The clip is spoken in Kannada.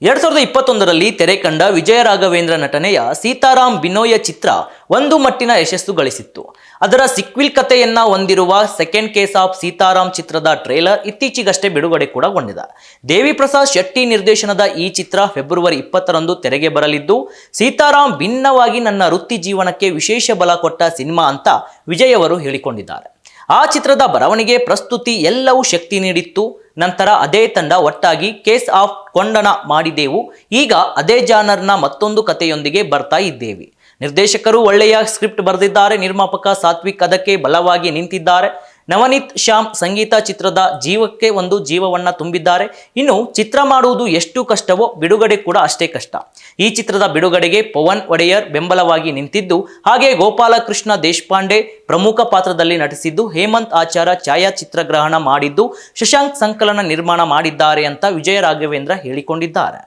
2021ರಲ್ಲಿ ತೆರೆ ಕಂಡ ವಿಜಯ ರಾಘವೇಂದ್ರ ನಟನೆಯ ಸೀತಾರಾಮ್ ಬಿನೋಯ ಚಿತ್ರ ಒಂದು ಮಟ್ಟಿನ ಯಶಸ್ಸು ಗಳಿಸಿತ್ತು. ಅದರ ಸಿಕ್ವಿಲ್ ಕಥೆಯನ್ನ ಹೊಂದಿರುವ ಸೆಕೆಂಡ್ ಕೇಸ್ ಆಫ್ ಸೀತಾರಾಮ್ ಚಿತ್ರದ ಟ್ರೇಲರ್ ಇತ್ತೀಚೆಗಷ್ಟೇ ಬಿಡುಗಡೆ ಕೂಡ ಗೊಂಡಿದೆ. ದೇವಿ ಪ್ರಸಾದ್ ಶೆಟ್ಟಿ ನಿರ್ದೇಶನದ ಈ ಚಿತ್ರ ಫೆಬ್ರವರಿ 20ರಂದು ತೆರೆಗೆ ಬರಲಿದ್ದು, ಸೀತಾರಾಮ್ ಭಿನ್ನವಾಗಿ ನನ್ನ ವೃತ್ತಿ ಜೀವನಕ್ಕೆ ವಿಶೇಷ ಬಲ ಕೊಟ್ಟ ಸಿನಿಮಾ ಅಂತ ವಿಜಯ್ ಅವರು ಹೇಳಿಕೊಂಡಿದ್ದಾರೆ. ಆ ಚಿತ್ರದ ಬರವಣಿಗೆ, ಪ್ರಸ್ತುತಿ ಎಲ್ಲವೂ ಶಕ್ತಿ ನೀಡಿತ್ತು. ನಂತರ ಅದೇ ತಂಡ ಒಟ್ಟಾಗಿ ಕೇಸ್ ಆಫ್ ಕೊಂಡಣ ಮಾಡಿದೆವು. ಈಗ ಅದೇ ಜಾನರ್ನ ಮತ್ತೊಂದು ಕಥೆಯೊಂದಿಗೆ ಬರ್ತಾ ಇದ್ದೇವೆ. ನಿರ್ದೇಶಕರು ಒಳ್ಳೆಯ ಸ್ಕ್ರಿಪ್ಟ್ ಬರೆದಿದ್ದಾರೆ. ನಿರ್ಮಾಪಕ ಸಾತ್ವಿಕ್ ಅದಕ್ಕೆ ಬಲವಾಗಿ ನಿಂತಿದ್ದಾರೆ. ನವನೀತ್ ಶ್ಯಾಮ್ ಸಂಗೀತ ಚಿತ್ರದ ಜೀವಕ್ಕೆ ಒಂದು ಜೀವವನ್ನ ತುಂಬಿದ್ದಾರೆ. ಇನ್ನು ಚಿತ್ರ ಮಾಡುವುದು ಎಷ್ಟು ಕಷ್ಟವೋ ಬಿಡುಗಡೆ ಕೂಡ ಅಷ್ಟೇ ಕಷ್ಟ. ಈ ಚಿತ್ರದ ಬಿಡುಗಡೆಗೆ ಪವನ್ ಒಡೆಯರ್ ಬೆಂಬಲವಾಗಿ ನಿಂತಿದ್ದು, ಹಾಗೆ ಗೋಪಾಲಕೃಷ್ಣ ದೇಶಪಾಂಡೆ ಪ್ರಮುಖ ಪಾತ್ರದಲ್ಲಿ ನಟಿಸಿದ್ದು, ಹೇಮಂತ್ ಆಚಾರ ಛಾಯಾಚಿತ್ರಗ್ರಹಣ ಮಾಡಿದ್ದು, ಶಶಾಂಕ್ ಸಂಕಲನ ನಿರ್ಮಾಣ ಮಾಡಿದ್ದಾರೆ ಅಂತ ವಿಜಯ ರಾಘವೇಂದ್ರ ಹೇಳಿಕೊಂಡಿದ್ದಾರೆ.